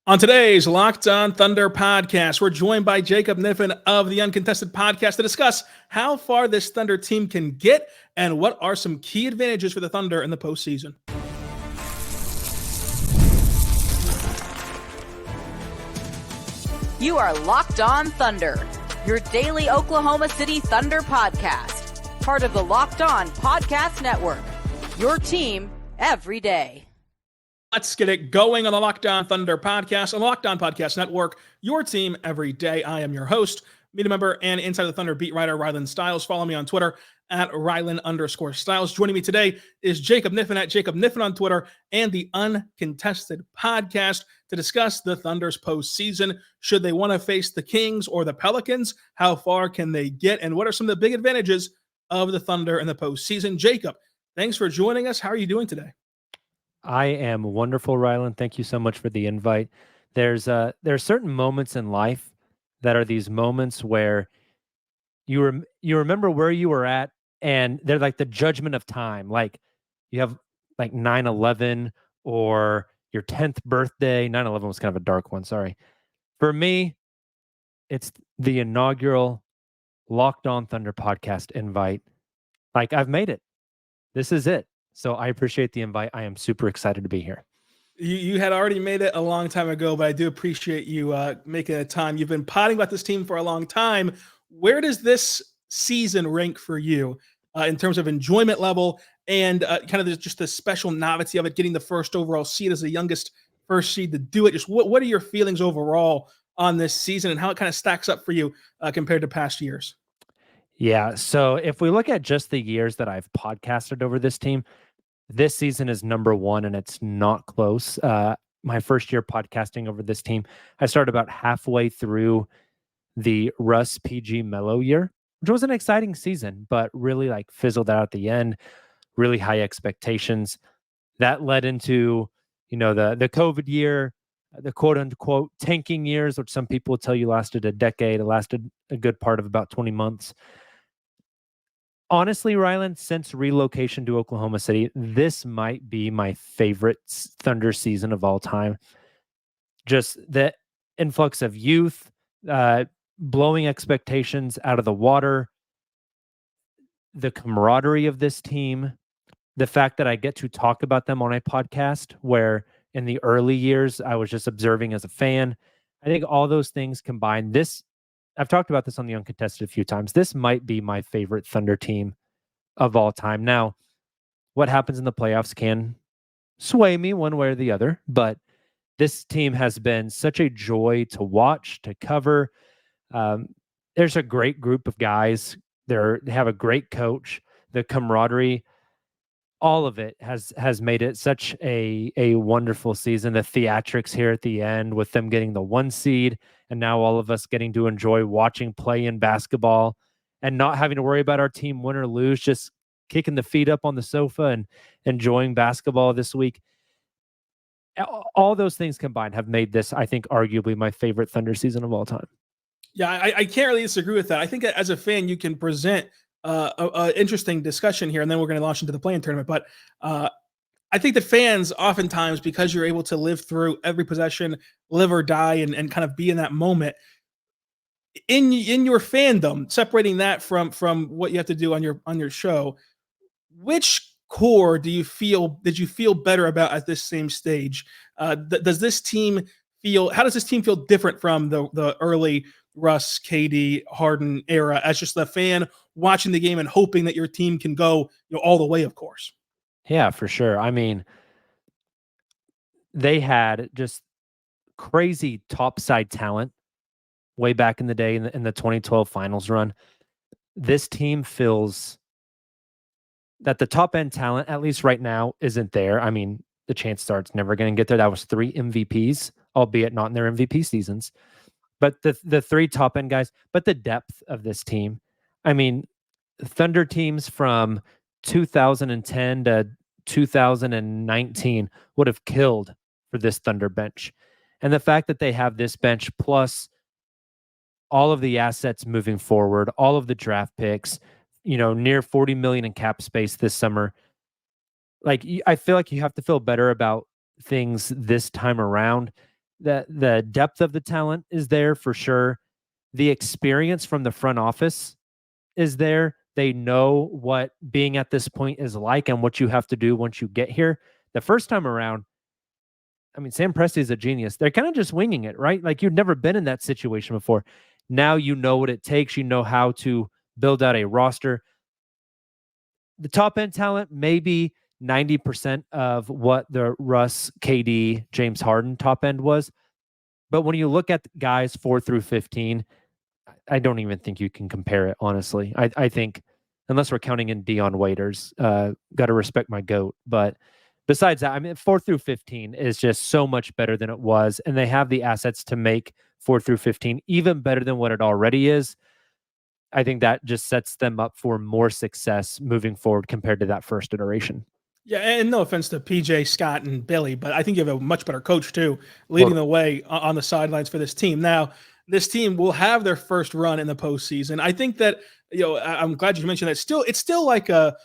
On today's Locked On Thunder podcast, we're joined by Jacob Kniffen of the Uncontested Podcast to discuss how far this Thunder team can get and what are some key advantages for the Thunder in the postseason. You are Locked On Thunder, your daily Oklahoma City Thunder podcast, part of the Locked On Podcast Network, your team every day. Let's get it going on the Locked On Thunder podcast, on the Locked On Podcast Network, your team every day. I am your host, media member, and Inside the Thunder beat writer Rylan Stiles. Follow me on Twitter at Rylan_Stiles. Joining me today is Jacob Kniffen at Jacob Kniffen on Twitter and the Uncontested Podcast to discuss the Thunder's postseason. Should they want to face the Kings or the Pelicans? How far can they get? And what are some of the big advantages of the Thunder in the postseason? Jacob, thanks for joining us. How are you doing today? I am wonderful, Rylan. Thank you so much for the invite. There are certain moments in life that are these moments where you remember where you were at, and they're like the judgment of time. Like you have like 9/11 or your 10th birthday. 9/11 was kind of a dark one. Sorry. For me, it's the inaugural Locked On Thunder podcast invite. Like I've made it. This is it. So I appreciate the invite. I am super excited to be here. You had already made it a long time ago, but I do appreciate you making the time. You've been potting about this team for a long time. Where does this season rank for you in terms of enjoyment level and kind of just the special novelty of it, getting the first overall seed as the youngest first seed to do it? Just what are your feelings overall on this season and how it kind of stacks up for you compared to past years? Yeah. So if we look at just the years that I've podcasted over this team, this season is number one and it's not close. My first year podcasting over this team, I started about halfway through the Russ PG Mello year, which was an exciting season, but really like fizzled out at the end, really high expectations. That led into, the COVID year, the quote unquote tanking years, which some people tell you lasted a decade. It lasted a good part of about 20 months. Honestly, Rylan, since relocation to Oklahoma City, this might be my favorite Thunder season of all time. Just the influx of youth, blowing expectations out of the water, the camaraderie of this team, the fact that I get to talk about them on a podcast where in the early years I was just observing as a fan. I think all those things combined, I've talked about this on the Uncontested a few times. This might be my favorite Thunder team of all time. Now, what happens in the playoffs can sway me one way or the other, but this team has been such a joy to watch, to cover. There's a great group of guys. They have a great coach. The camaraderie, all of it has made it such a wonderful season. The theatrics here at the end with them getting the 1 seed and now all of us getting to enjoy watching play in basketball and not having to worry about our team win or lose, just kicking the feet up on the sofa and enjoying basketball this week. All those things combined have made this, I think, arguably my favorite Thunder season of all time. Yeah, I can't really disagree with that. I think as a fan, you can present an interesting discussion here, and then we're going to launch into the play-in tournament. But I think the fans oftentimes, because you're able to live through every possession, live or die, and kind of be in that moment, in your fandom, separating that from what you have to do on your show, which core did you feel better about at this same stage? Does this team feel? How does this team feel different from the early Russ, KD, Harden era as just a fan watching the game and hoping that your team can go all the way, of course? Yeah, for sure. I mean, they had just crazy topside talent way back in the day in the 2012 finals run. This team feels that the top end talent, at least right now, isn't there. I mean, the chance starts never going to get there. That was 3 MVPs, albeit not in their MVP seasons. But the 3 top end guys, but the depth of this team. I mean, Thunder teams from 2010 to 2019 would have killed for this Thunder bench. And the fact that they have this bench plus all of the assets moving forward, all of the draft picks, near $40 million in cap space this summer. Like, I feel like you have to feel better about things this time around. The depth of the talent is there for sure. The experience from the front office is there. They know what being at this point is like and what you have to do once you get here. The first time around, I mean, Sam Presti is a genius. They're kind of just winging it, right? Like you've never been in that situation before. Now you know what it takes. You know how to build out a roster. The top end talent, maybe 90% of what the Russ, KD, James Harden top end was. But when you look at guys 4 through 15, I don't even think you can compare it, honestly. I think, unless we're counting in Dion Waiters, got to respect my GOAT. But besides that, I mean, 4 through 15 is just so much better than it was. And they have the assets to make 4 through 15 even better than what it already is. I think that just sets them up for more success moving forward compared to that first iteration. Yeah, and no offense to PJ, Scott, and Billy, but I think you have a much better coach too, leading the way on the sidelines for this team. Now, this team will have their first run in the postseason. I think that, I'm glad you mentioned that. It's still like a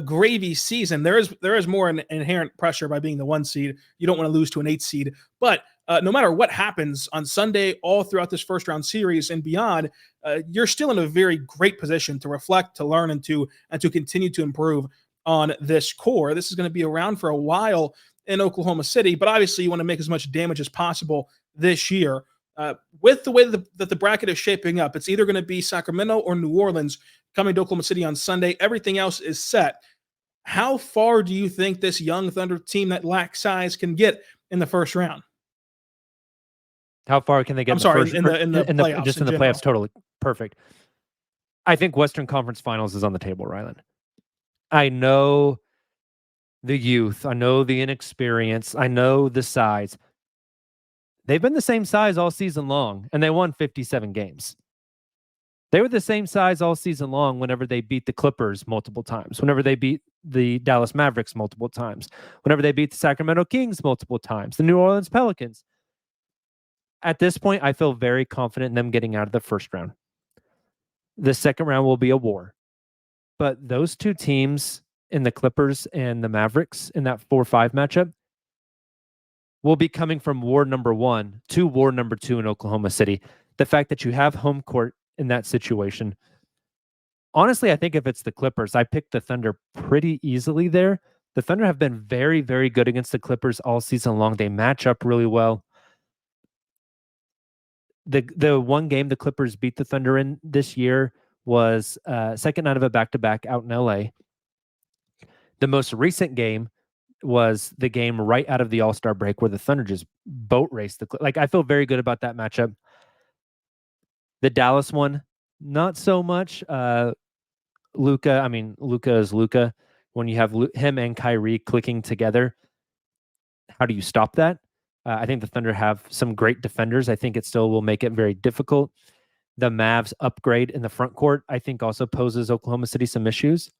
gravy season. There is more an inherent pressure by being the 1 seed. You don't want to lose to an 8 seed, but no matter what happens on Sunday, all throughout this first round series and beyond, you're still in a very great position to reflect, to learn, and to continue to improve on this core. This is going to be around for a while in Oklahoma City, but obviously you want to make as much damage as possible this year. With the way that the bracket is shaping up, it's either going to be Sacramento or New Orleans coming to Oklahoma City on Sunday. Everything else is set. How far do you think this young Thunder team that lacks size can get in the first round? How far can they get? In the playoffs. Just in the playoffs, totally perfect. I think Western Conference Finals is on the table, Rylan. I know the youth. I know the inexperience. I know the size. They've been the same size all season long, and they won 57 games. They were the same size all season long whenever they beat the Clippers multiple times, whenever they beat the Dallas Mavericks multiple times, whenever they beat the Sacramento Kings multiple times, the New Orleans Pelicans. At this point, I feel very confident in them getting out of the first round. The second round will be a war. But those two teams in the Clippers and the Mavericks in that 4-5 matchup will be coming from war number 1 to war number 2 in Oklahoma City. The fact that you have home court in that situation. Honestly, I think if it's the Clippers, I picked the Thunder pretty easily there. The Thunder have been very, very good against the Clippers all season long. They match up really well. The one game the Clippers beat the Thunder in this year was second night of a back-to-back out in LA. The most recent game was the game right out of the All-Star break where the Thunder just boat raced. I feel very good about that matchup. The Dallas one, not so much. Luka is Luka. When you have him and Kyrie clicking together, how do you stop that? I think the Thunder have some great defenders. I think it still will make it very difficult. The Mavs upgrade in the front court, I think, also poses Oklahoma City some issues.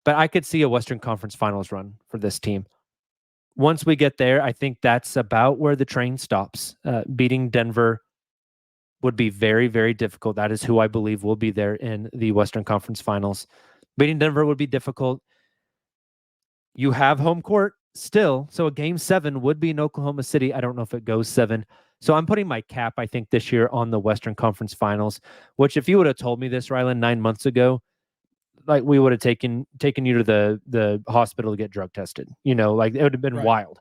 But I could see a Western Conference Finals run for this team. Once we get there, I think that's about where the train stops. Beating Denver would be very, very difficult. That is who I believe will be there in the Western Conference Finals. Beating Denver would be difficult. You have home court still, so a game 7 would be in Oklahoma City. I don't know if it goes 7. So I'm putting my cap, I think, this year on the Western Conference Finals, which if you would have told me this, Rylan, 9 months ago, like we would have taken you to the hospital to get drug tested. It would have been right. Wild.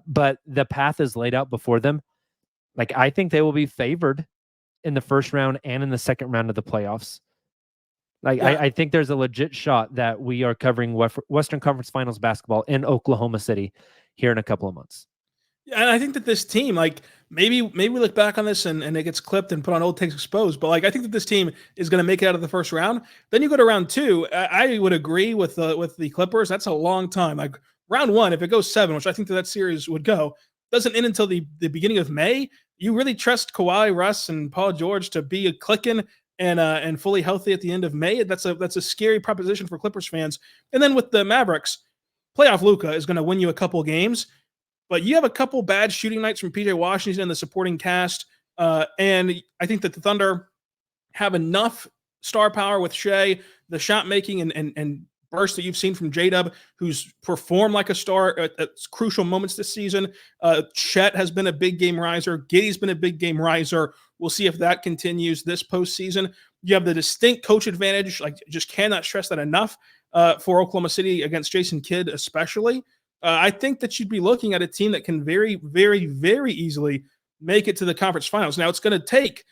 But the path is laid out before them. I think they will be favored in the first round and in the second round of the playoffs. I think there's a legit shot that we are covering Western Conference Finals basketball in Oklahoma City here in a couple of months. Yeah, and I think that this team, maybe we look back on this and it gets clipped and put on Old Takes Exposed, but I think that this team is going to make it out of the first round. Then you go to round 2. I would agree with the Clippers. That's a long time. Round 1, if it goes 7, which I think that series would go, doesn't end until the beginning of May. You really trust Kawhi, Russ, and Paul George to be clicking and fully healthy at the end of May? That's a scary proposition for Clippers fans. And then with the Mavericks, playoff Luka is going to win you a couple games. But you have a couple bad shooting nights from PJ Washington and the supporting cast. And I think that the Thunder have enough star power with Shai, the shot making and burst that you've seen from J-Dub, who's performed like a star at crucial moments this season. Chet has been a big game riser. Giddey's been a big game riser. We'll see if that continues this postseason. You have the distinct coach advantage. Like, just cannot stress that enough for Oklahoma City against Jason Kidd especially. I think that you'd be looking at a team that can very, very, very easily make it to the conference finals. Now, it's going to take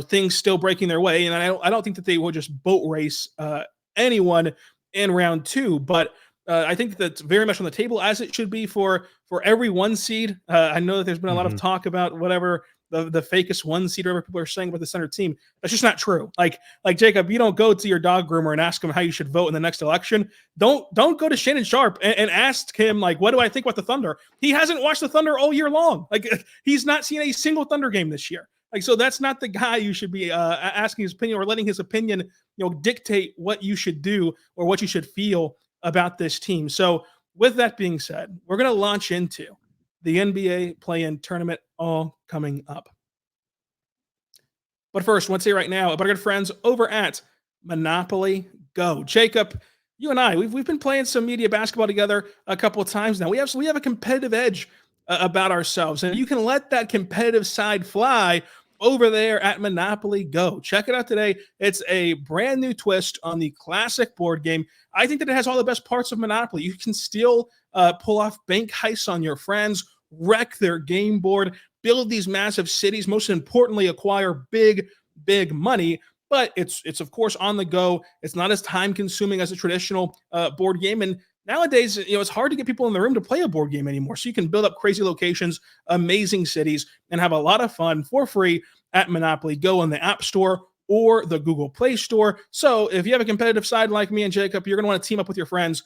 things still breaking their way, and I don't think that they will just boat race anyone in round 2, but I think that's very much on the table, as it should be for every 1 seed. I know that there's been a lot of talk about whatever the fakest 1 seed, whatever people are saying about the center team. That's just not true. Like Jacob, you don't go to your dog groomer and ask him how you should vote in the next election. Don't go to Shannon Sharp and ask him, like, what do I think about the Thunder? He hasn't watched the Thunder all year long. Like, he's not seen a single Thunder game this year. Like, so that's not the guy you should be asking his opinion or letting his opinion, dictate what you should do or what you should feel about this team. So with that being said, we're going to launch into the NBA play-in tournament, all coming up. But first, I want to say right now about our good friends over at Monopoly Go. Jacob, you and I, we've been playing some media basketball together a couple of times now. We have a competitive edge about ourselves, and you can let that competitive side fly over there at Monopoly Go. Check it out today. It's a brand new twist on the classic board game. I think that it has all the best parts of Monopoly. You can still pull off bank heists on your friends, wreck their game board, build these massive cities, most importantly, acquire big money. But it's of course on the go. It's not as time consuming as a traditional board game. And nowadays, it's hard to get people in the room to play a board game anymore. So you can build up crazy locations, amazing cities, and have a lot of fun for free at Monopoly Go in the App Store or the Google Play Store. So if you have a competitive side like me and Jacob, you're going to want to team up with your friends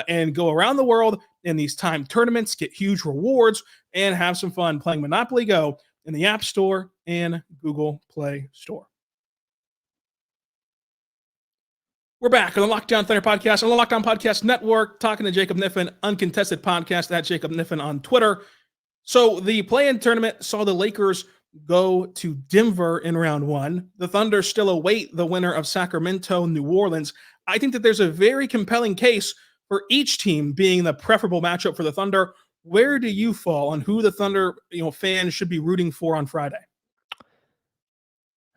and go around the world in these timed tournaments, get huge rewards, and have some fun playing Monopoly Go in the App Store and Google Play Store. We're back on the Lockdown Thunder podcast, on the Lockdown Podcast Network, talking to Jacob Kniffen, uncontested podcast at Jacob Kniffen on Twitter. So the play-in tournament saw the Lakers go to Denver in round 1. The Thunder still await the winner of Sacramento, New Orleans. I think that there's a very compelling case for each team being the preferable matchup for the Thunder. Where do you fall on who the Thunder fans should be rooting for on Friday?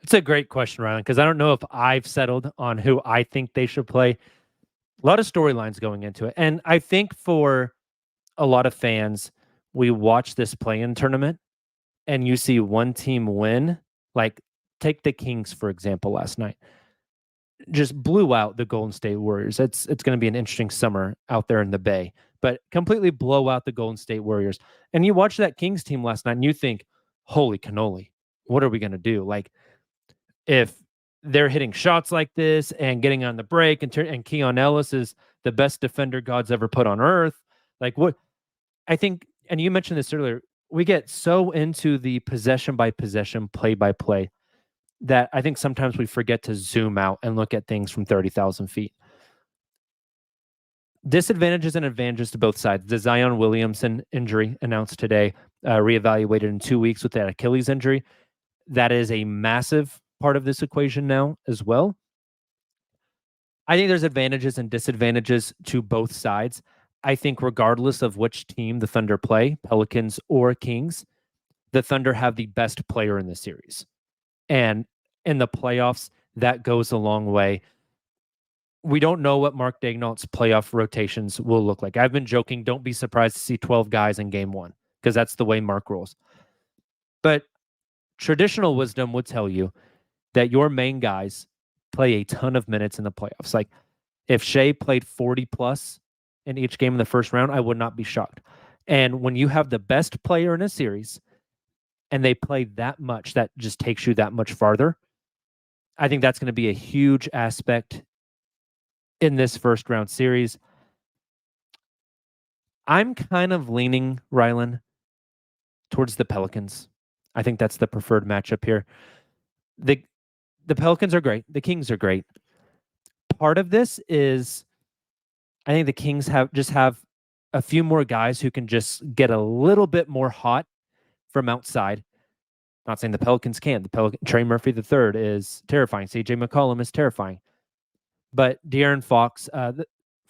It's a great question, Rylan, because I don't know if I've settled on who I think they should play. A lot of storylines going into it. And I think for a lot of fans, we watch this play-in tournament and you see one team win. Like, take the Kings, for example, last night. Just blew out the Golden State Warriors. It's going to be an interesting summer out there in the Bay, but completely blow out the Golden State Warriors. And you watch that Kings team last night and you think, holy cannoli, what are we going to do? Like, if they're hitting shots like this and getting on the break, and Keon Ellis is the best defender God's ever put on earth, like, what I think, and you mentioned this earlier, we get so into the possession by possession, play by play, that I think sometimes we forget to zoom out and look at things from 30,000 feet. Disadvantages and advantages to both sides. The Zion Williamson injury announced today, reevaluated in 2 weeks with that Achilles injury. That is a massive part of this equation now as well. I think there's advantages and disadvantages to both sides. I think regardless of which team the Thunder play, Pelicans or Kings, the Thunder have the best player in the series. And in the playoffs, that goes a long way. We don't know what Mark Daigneault's playoff rotations will look like. I've been joking, don't be surprised to see 12 guys in game 1, because that's the way Mark rolls. But traditional wisdom would tell you that your main guys play a ton of minutes in the playoffs. Like, if Shai played 40 plus in each game in the first round, I would not be shocked. And when you have the best player in a series and they play that much, that just takes you that much farther. I think that's going to be a huge aspect in this first round series. I'm kind of leaning, Rylan, towards the Pelicans. I think that's the preferred matchup here. The Pelicans are great. The Kings are great. Part of this is I think the Kings have a few more guys who can just get a little bit more hot from outside. Not saying the Pelicans can't. Trey Murphy III is terrifying. CJ McCollum is terrifying. But De'Aaron Fox,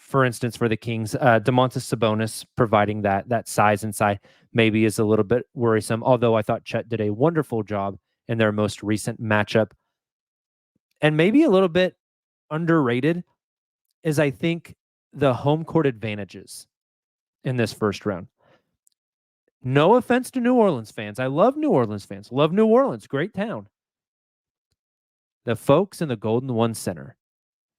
for instance, for the Kings, Domantas Sabonis providing that size inside maybe is a little bit worrisome, although I thought Chet did a wonderful job in their most recent matchup. And maybe a little bit underrated is, I think, the home court advantages in this first round. No offense to New Orleans fans. I love New Orleans fans. Love New Orleans. Great town. The folks in the Golden One Center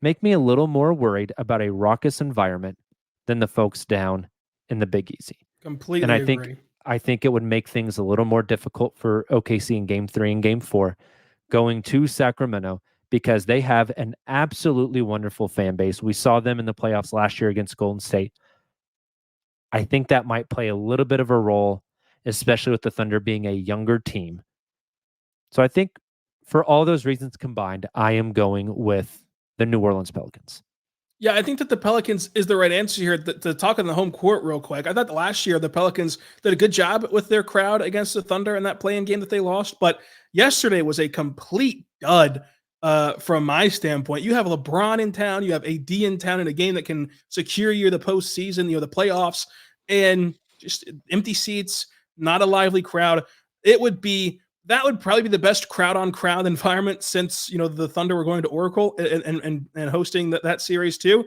make me a little more worried about a raucous environment than the folks down in the Big Easy. Completely and agree. I think it would make things a little more difficult for OKC in Game 3 and Game 4 going to Sacramento, because they have an absolutely wonderful fan base. We saw them in the playoffs last year against Golden State. I think that might play a little bit of a role, especially with the Thunder being a younger team. So I think for all those reasons combined, I am going with the New Orleans Pelicans. Yeah, I think that the Pelicans is the right answer here. To talk on the home court real quick, I thought last year the Pelicans did a good job with their crowd against the Thunder in that play-in game that they lost, but yesterday was a complete dud from my standpoint. You have LeBron in town, you have AD in town in a game that can secure you the postseason, the playoffs, and just empty seats, not a lively crowd. That would probably be the best crowd-on-crowd environment since the Thunder were going to Oracle and hosting that series too,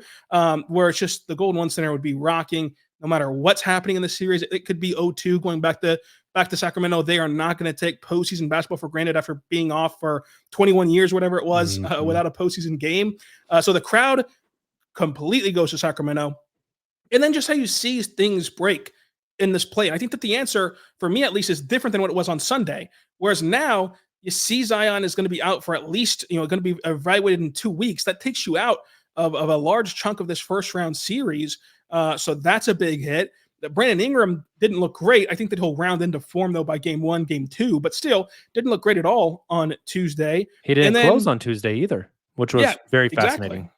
where it's just the Golden One Center would be rocking no matter what's happening in the series. It could be 0-2 going back to Sacramento. They are not going to take postseason basketball for granted after being off for 21 years, whatever it was, without a postseason game. So the crowd completely goes to Sacramento, and then just how you see things break in this play. And I think that the answer, for me at least, is different than what it was on Sunday. Whereas now you see Zion is going to be out for at least, going to be evaluated in 2 weeks. That takes you out of a large chunk of this first round series. So that's a big hit. Brandon Ingram didn't look great. I think that he'll round into form though by game 1, game 2, but still didn't look great at all on Tuesday. He didn't close on Tuesday either, which was very fascinating.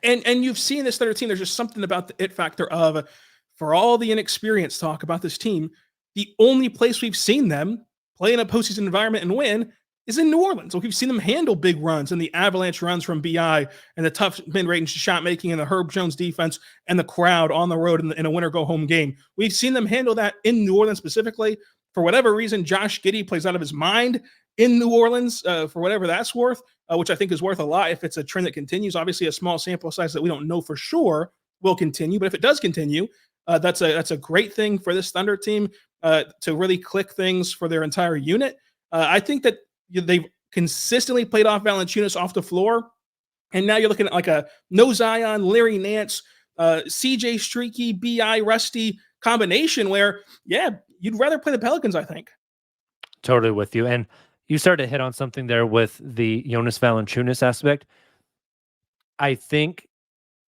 And you've seen this other team. There's just something about the it factor of, for all the inexperience talk about this team, the only place we've seen them play in a postseason environment and win is in New Orleans. We've seen them handle big runs and the avalanche runs from BI and the tough mid-range shot making and the Herb Jones defense and the crowd on the road in a winner-go-home game. We've seen them handle that in New Orleans specifically. For whatever reason, Josh Giddey plays out of his mind in New Orleans, for whatever that's worth, which I think is worth a lot if it's a trend that continues. Obviously, a small sample size that we don't know for sure will continue, but if it does continue, that's a great thing for this Thunder team to really click things for their entire unit. I think that they've consistently played off Valanciunas off the floor, and now you're looking at like a no Zion, Larry Nance, CJ Streaky, BI Rusty combination where, you'd rather play the Pelicans, I think. Totally with you. And you started to hit on something there with the Jonas Valanciunas aspect. I think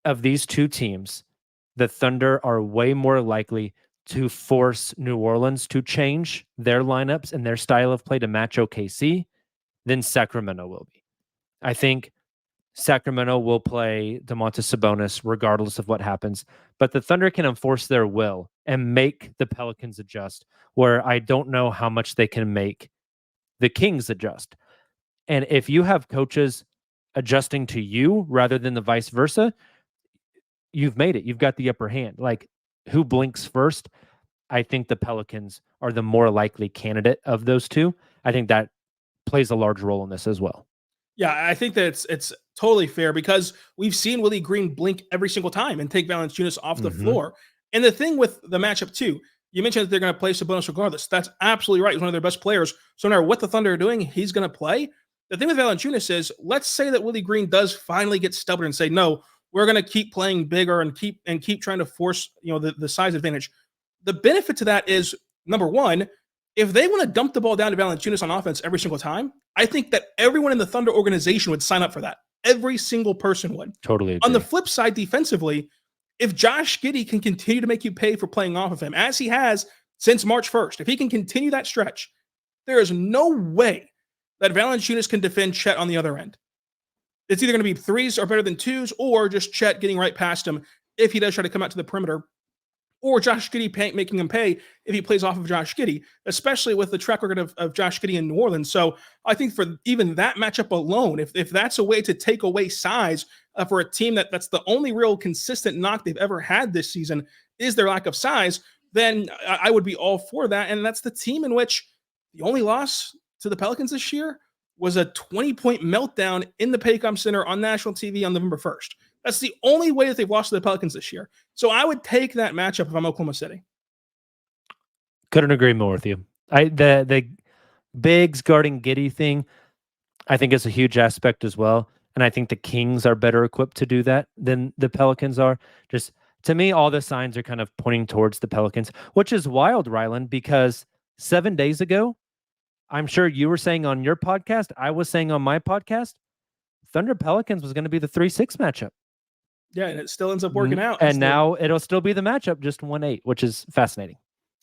of these two teams, the Thunder are way more likely to force New Orleans to change their lineups and their style of play to match OKC than Sacramento will be. I think Sacramento will play Domantas Sabonis regardless of what happens, but the Thunder can enforce their will and make the Pelicans adjust, where I don't know how much they can make the Kings adjust. And if you have coaches adjusting to you rather than the vice versa, you've made it. You've got the upper hand. Like, who blinks first? I think the Pelicans are the more likely candidate of those two. I think that plays a large role in this as well. Yeah, I think that it's totally fair because we've seen Willie Green blink every single time and take Valanciunas off the floor. And the thing with the matchup too, you mentioned that they're going to play Sabonis regardless. That's absolutely right. He's one of their best players. So no matter what the Thunder are doing, he's going to play. The thing with Valanciunas is, let's say that Willie Green does finally get stubborn and say, no, we're going to keep playing bigger and keep trying to force the size advantage. The benefit to that is, number one, if they want to dump the ball down to Valanciunas on offense every single time, I think that everyone in the Thunder organization would sign up for that. Every single person would. Totally agree. On the flip side, defensively, if Josh Giddey can continue to make you pay for playing off of him, as he has since March 1st, if he can continue that stretch, there is no way that Valanciunas can defend Chet on the other end. It's either going to be threes are better than twos, or just Chet getting right past him if he does try to come out to the perimeter. or Josh Giddey making him pay if he plays off of Josh Giddey, especially with the track record of Josh Giddey in New Orleans. So I think for even that matchup alone, if that's a way to take away size for a team that's the only real consistent knock they've ever had this season is their lack of size, then I would be all for that. And that's the team in which the only loss to the Pelicans this year was a 20-point meltdown in the Paycom Center on national TV on November 1st. That's the only way that they've lost to the Pelicans this year. So I would take that matchup if I'm Oklahoma City. Couldn't agree more with you. The bigs guarding Giddey thing, I think is a huge aspect as well. And I think the Kings are better equipped to do that than the Pelicans are. Just to me, all the signs are kind of pointing towards the Pelicans, which is wild, Rylan, because 7 days ago, I'm sure you were saying on your podcast, I was saying on my podcast, Thunder Pelicans was going to be the 3-6 matchup. Yeah, and it still ends up working out. And now it'll still be the matchup, just 1-8, which is fascinating.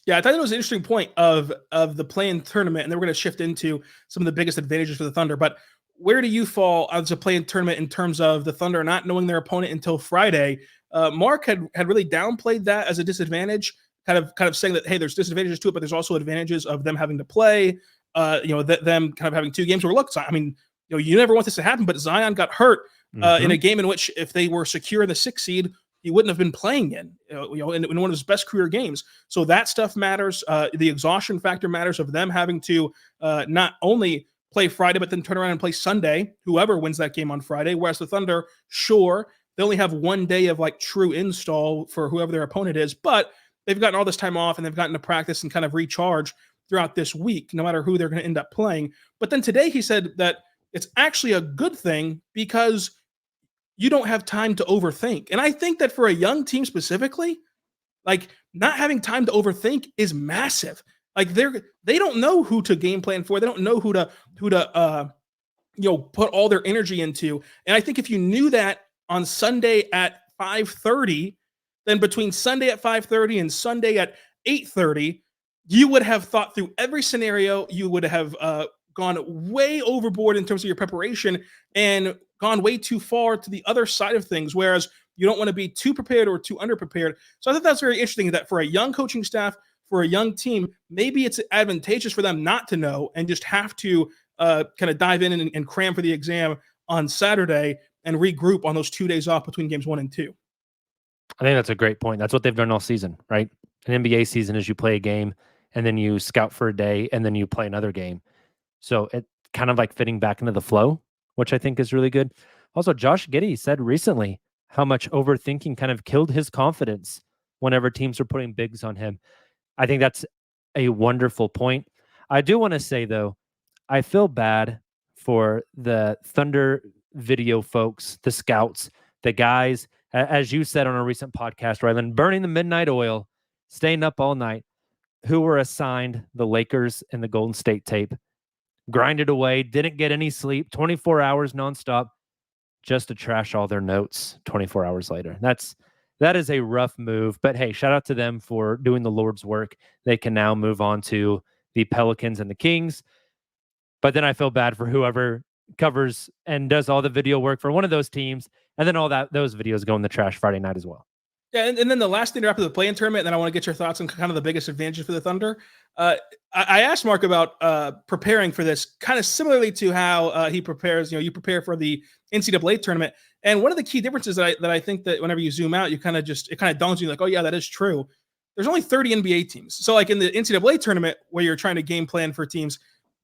Yeah, I thought it was an interesting point of the play-in tournament, and then we're going to shift into some of the biggest advantages for the Thunder. But where do you fall as a play-in tournament in terms of the Thunder not knowing their opponent until Friday? Mark had really downplayed that as a disadvantage, kind of saying that, hey, there's disadvantages to it, but there's also advantages of them having to play, them kind of having 2 games where, look, I mean, you never want this to happen, but Zion got hurt in a game in which if they were secure in the 6th seed, he wouldn't have been playing in one of his best career games. So that stuff matters. The exhaustion factor matters of them having to not only play Friday, but then turn around and play Sunday, whoever wins that game on Friday. Whereas the Thunder, sure, they only have 1 day of like true install for whoever their opponent is, but they've gotten all this time off and they've gotten to practice and kind of recharge throughout this week, no matter who they're going to end up playing. But then today he said that it's actually a good thing because you don't have time to overthink. And I think that for a young team specifically, like not having time to overthink is massive. Like they don't know who to game plan for. They don't know who to put all their energy into. And I think if you knew that on Sunday at 5:30, then between Sunday at 5:30 and Sunday at 8:30, you would have thought through every scenario. You would have gone way overboard in terms of your preparation and gone way too far to the other side of things, whereas you don't want to be too prepared or too underprepared. So I thought that's very interesting that for a young coaching staff, for a young team, maybe it's advantageous for them not to know and just have to kind of dive in and cram for the exam on Saturday and regroup on those 2 days off between games 1 and 2. I think that's a great point. That's what they've done all season, right? An NBA season is you play a game and then you scout for a day and then you play another game. So it kind of like fitting back into the flow, which I think is really good. Also, Josh Giddey said recently how much overthinking kind of killed his confidence whenever teams were putting bigs on him. I think that's a wonderful point. I do want to say, though, I feel bad for the Thunder video folks, the scouts, the guys, as you said on a recent podcast, Rylan, burning the midnight oil, staying up all night, who were assigned the Lakers and the Golden State tape. Grinded away, didn't get any sleep, 24 hours nonstop, just to trash all their notes 24 hours later. That is a rough move, but hey, shout out to them for doing the Lord's work. They can now move on to the Pelicans and the Kings. But then I feel bad for whoever covers and does all the video work for one of those teams, and then those videos go in the trash Friday night as well. Yeah, and then the last thing after the play-in tournament, and then I want to get your thoughts on kind of the biggest advantages for the Thunder. I asked Mark about preparing for this, kind of similarly to how he prepares. You prepare for the NCAA tournament, and one of the key differences that I think that whenever you zoom out, it kind of dawns on you like, oh yeah, that is true. There's only 30 NBA teams, so like in the NCAA tournament where you're trying to game plan for teams,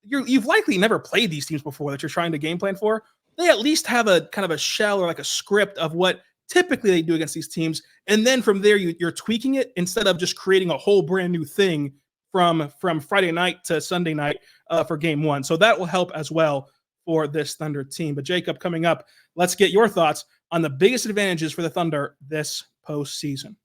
you've likely never played these teams before that you're trying to game plan for. They at least have a kind of a shell or like a script of what typically they do against these teams. And then from there, you're tweaking it instead of just creating a whole brand new thing from Friday night to Sunday night for game 1. So that will help as well for this Thunder team. But Jacob, coming up, let's get your thoughts on the biggest advantages for the Thunder this postseason.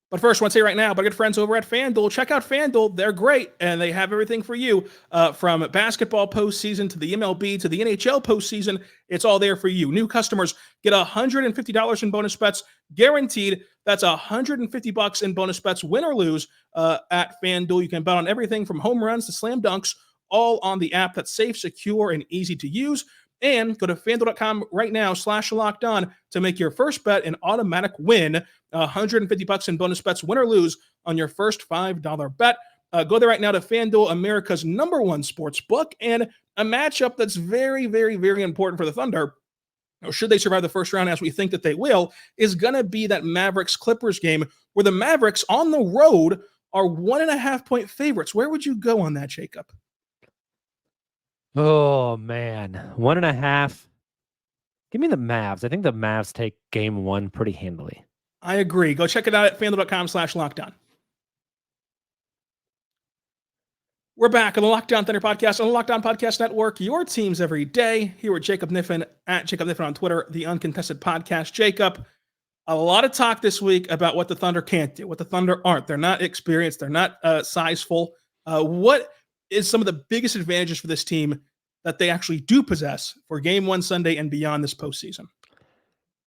But first, I want to say right now, my good friends over at FanDuel, check out FanDuel. They're great, and they have everything for you from basketball postseason to the MLB to the NHL postseason. It's all there for you. New customers get $150 in bonus bets guaranteed. That's $150 in bonus bets, win or lose, at FanDuel. You can bet on everything from home runs to slam dunks, all on the app that's safe, secure, and easy to use. And go to FanDuel.com right now /lockedon to make your first bet an automatic win. $150 in bonus bets, win or lose, on your first $5 bet. Go there right now to FanDuel, America's #1 sports book, and a matchup that's very, very, very important for the Thunder, should they survive the first round, as we think that they will, is going to be that Mavericks-Clippers game, where the Mavericks on the road are 1.5-point favorites. Where would you go on that, Jacob? Oh, man. 1.5. Give me the Mavs. I think the Mavs take game 1 pretty handily. I agree. Go check it out at FanDuel.com /lockedon. We're back on the Locked On Thunder podcast on the Locked On Podcast Network, your teams every day. Here with Jacob Kniffen at Jacob Kniffen on Twitter, the Uncontested Podcast. Jacob, a lot of talk this week about what the Thunder can't do, what the Thunder aren't. They're not experienced. They're not sizeful. What is some of the biggest advantages for this team that they actually do possess for Game 1 Sunday and beyond this postseason?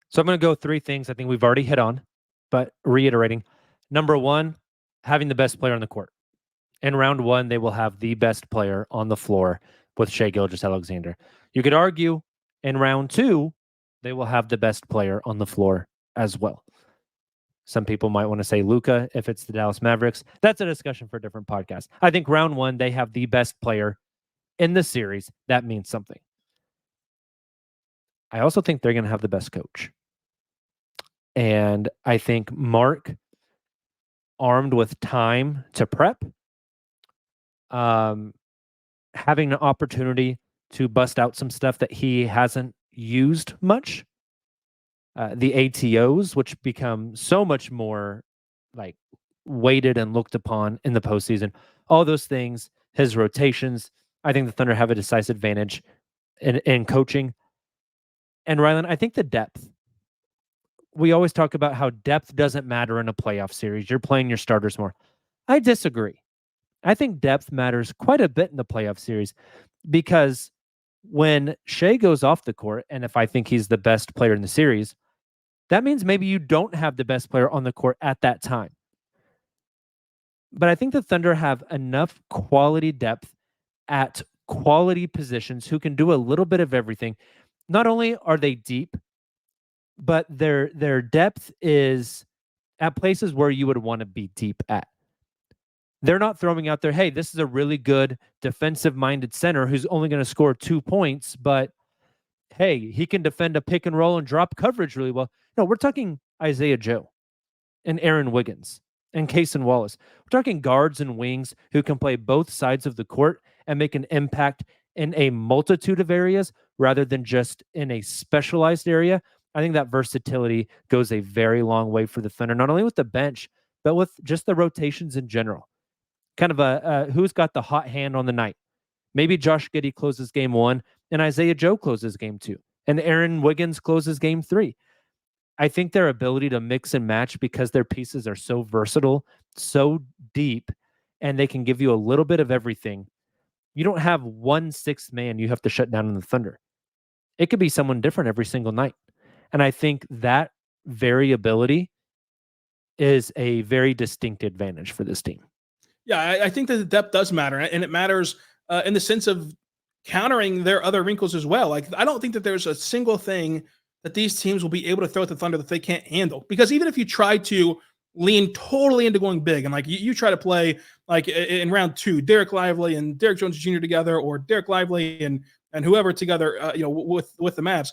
So I'm going to go 3 things I think we've already hit on, but reiterating. Number 1, having the best player on the court. In round 1, they will have the best player on the floor with Shai Gilgeous-Alexander. You could argue in round 2, they will have the best player on the floor as well. Some people might want to say Luka if it's the Dallas Mavericks. That's a discussion for a different podcast. I think round 1, they have the best player in the series. That means something. I also think they're going to have the best coach. And I think Mark, armed with time to prep, having an opportunity to bust out some stuff that he hasn't used much. The ATOs, which become so much more like weighted and looked upon in the postseason. All those things, his rotations. I think the Thunder have a decisive advantage in coaching. And Rylan, I think the depth. We always talk about how depth doesn't matter in a playoff series. You're playing your starters more. I disagree. I think depth matters quite a bit in the playoff series, because when Shai goes off the court, and if I think he's the best player in the series, that means maybe you don't have the best player on the court at that time. But I think the Thunder have enough quality depth at quality positions who can do a little bit of everything. Not only are they deep, but their depth is at places where you would want to be deep at. They're not throwing out there, hey, this is a really good defensive-minded center who's only going to score 2 points, but hey, he can defend a pick and roll and drop coverage really well. No, we're talking Isaiah Joe and Aaron Wiggins and Cason Wallace. We're talking guards and wings who can play both sides of the court and make an impact in a multitude of areas rather than just in a specialized area. I think that versatility goes a very long way for the Thunder, not only with the bench, but with just the rotations in general. Kind of a who's got the hot hand on the night. Maybe Josh Giddey closes game 1 and Isaiah Joe closes game 2 and Aaron Wiggins closes game 3. I think their ability to mix and match, because their pieces are so versatile, so deep, and they can give you a little bit of everything. You don't have 1 6th man you have to shut down in the Thunder. It could be someone different every single night. And I think that variability is a very distinct advantage for this team. Yeah, I think that the depth does matter, and it matters in the sense of countering their other wrinkles as well. Like, I don't think that there's a single thing that these teams will be able to throw at the Thunder that they can't handle. Because even if you try to lean totally into going big, and like you try to play like in round 2, Derek Lively and Derek Jones Jr. together, or Derek Lively and whoever together, with the Mavs,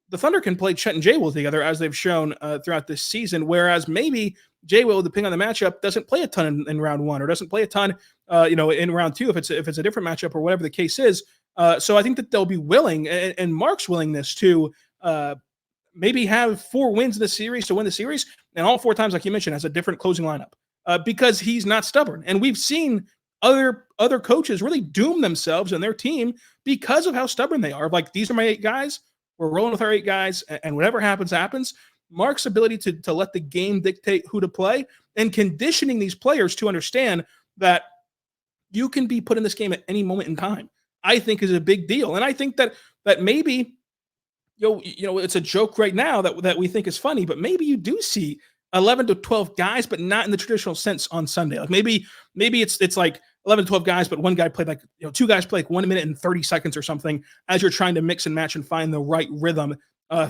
the Thunder can play Chet and Jay Will together, as they've shown throughout this season. Whereas maybe Jay Will, depending on the matchup, doesn't play a ton in round 1, or doesn't play a ton, in round 2 if it's a different matchup or whatever the case is. So I think that they'll be willing, and Mark's willingness to maybe have 4 wins in the series to win the series, and all 4 times, like you mentioned, has a different closing lineup because he's not stubborn. And we've seen other coaches really doom themselves and their team because of how stubborn they are. Like, these are my 8 guys. We're rolling with our 8 guys, and whatever happens, happens. Mark's ability to let the game dictate who to play, and conditioning these players to understand that you can be put in this game at any moment in time, I think is a big deal. And I think that maybe, it's a joke right now that we think is funny, but maybe you do see 11 to 12 guys, but not in the traditional sense on Sunday. Like maybe it's like 11 to 12 guys, but one guy played like, two guys play like 1 minute and 30 seconds or something as you're trying to mix and match and find the right rhythm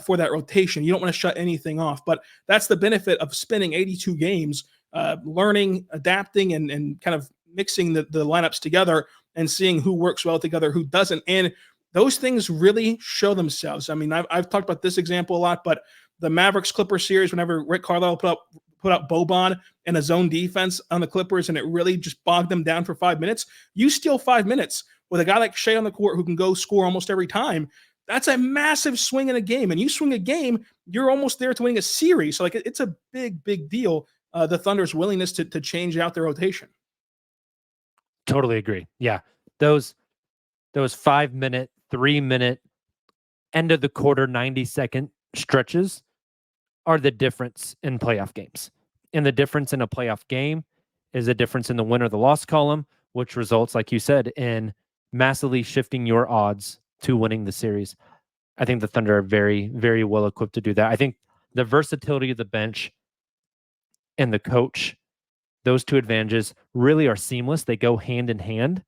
for that rotation. You don't want to shut anything off, but that's the benefit of spending 82 games, learning, adapting, and kind of mixing the lineups together and seeing who works well together, who doesn't. And those things really show themselves. I mean, I've talked about this example a lot, but the Mavericks Clippers series, whenever Rick Carlisle put out Boban in a zone defense on the Clippers, and it really just bogged them down for 5 minutes. You steal 5 minutes with a guy like Shai on the court who can go score almost every time. That's a massive swing in a game. And you swing a game, you're almost there to winning a series. So like it's a big, big deal. The Thunder's willingness to change out their rotation. Totally agree. Yeah. Those 5 minute, 3 minute, end of the quarter, 90-second stretches are the difference in playoff games. And the difference in a playoff game is a difference in the win or the loss column, which results, like you said, in massively shifting your odds to winning the series. I think the Thunder are very, very well equipped to do that. I think the versatility of the bench and the coach, those two advantages really are seamless. They go hand in hand.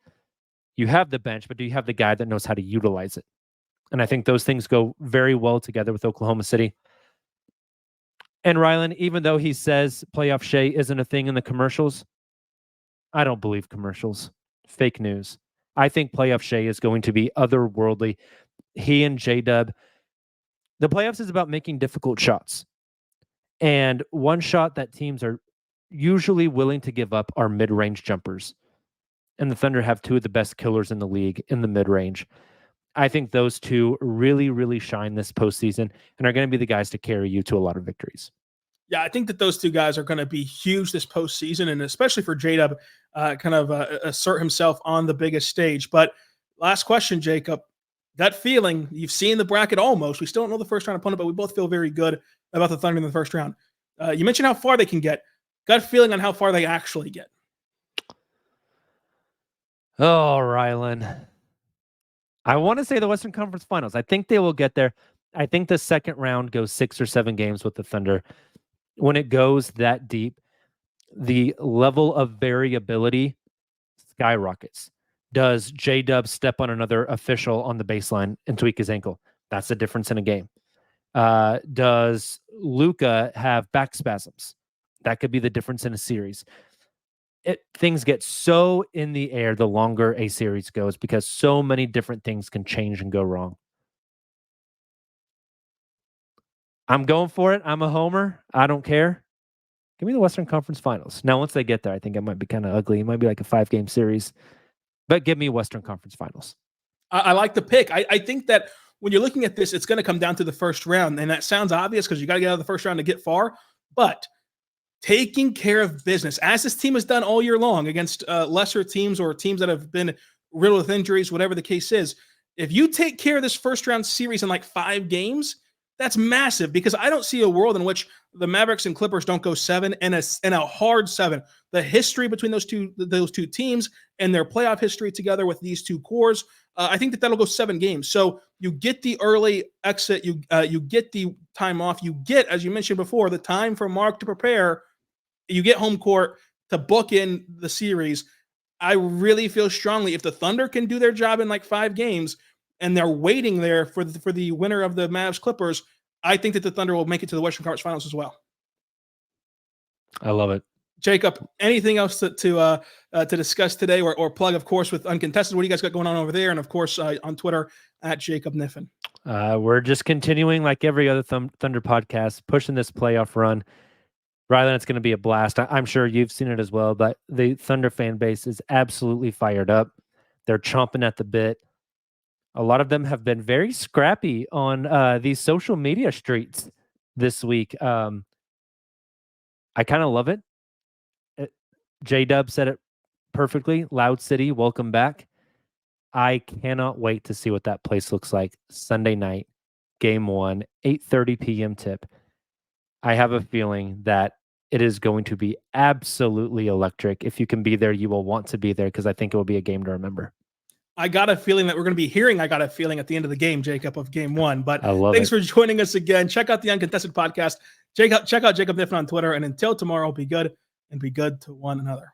You have the bench, but do you have the guy that knows how to utilize it? And I think those things go very well together with Oklahoma City. And Rylan, even though he says playoff Shai isn't a thing in the commercials, I don't believe commercials. Fake news. I think playoff Shai is going to be otherworldly. He and J-Dub, the playoffs is about making difficult shots. And one shot that teams are usually willing to give up are mid-range jumpers. And the Thunder have two of the best killers in the league in the mid-range. I think those two really, really shine this postseason and are going to be the guys to carry you to a lot of victories. Yeah, I think that those two guys are going to be huge this postseason, and especially for J-Dub assert himself on the biggest stage. But last question, Jacob. That feeling, you've seen the bracket almost. We still don't know the first round opponent, but we both feel very good about the Thunder in the first round. You mentioned how far they can get. Gut feeling on how far they actually get. Oh, Rylan. I want to say the Western Conference Finals. I think they will get there. I think the second round goes 6 or 7 games with the Thunder. When it goes that deep, the level of variability skyrockets. Does J-Dub step on another official on the baseline and tweak his ankle? That's the difference in a game. Does Luka have back spasms? That could be the difference in a series. Things get so in the air the longer a series goes because so many different things can change and go wrong. I'm going for it. I'm a homer. I don't care. Give me the Western Conference Finals. Now, once they get there, I think it might be kind of ugly. It might be like a 5-game series. But give me Western Conference Finals. I like the pick. I think that when you're looking at this, it's going to come down to the first round. And that sounds obvious because you got to get out of the first round to get far. But taking care of business, as this team has done all year long against lesser teams or teams that have been riddled with injuries, whatever the case is, if you take care of this first round series in like 5 games, that's massive because I don't see a world in which the Mavericks and Clippers don't go 7 and a hard 7. The history between those two teams and their playoff history together with these two cores, I think that'll go 7 games. So you get the early exit, you get the time off, you get, as you mentioned before, the time for Mark to prepare. You get home court to book in the series. I really feel strongly if the Thunder can do their job in like 5 games and they're waiting there for the winner of the Mavs Clippers, I think that the Thunder will make it to the Western Conference Finals as well. I love it. Jacob, anything else to discuss today or plug, of course, with Uncontested? What do you guys got going on over there? And, of course, on Twitter, at Jacob Kniffen. We're just continuing like every other Thunder podcast, pushing this playoff run. Rylan, it's going to be a blast. I'm sure you've seen it as well, but the Thunder fan base is absolutely fired up. They're chomping at the bit. A lot of them have been very scrappy on these social media streets this week. I kind of love it. J-Dub said it perfectly. Loud City, welcome back. I cannot wait to see what that place looks like Sunday night, game 1, 8:30 p.m. tip. I have a feeling that it is going to be absolutely electric. If you can be there, you will want to be there because I think it will be a game to remember. I got a feeling that we're going to be hearing I got a feeling at the end of the game, Jacob, of game 1. But thanks for joining us again. Check out the Uncontested podcast. Check out Jacob Kniffen on Twitter. And until tomorrow, be good and be good to one another.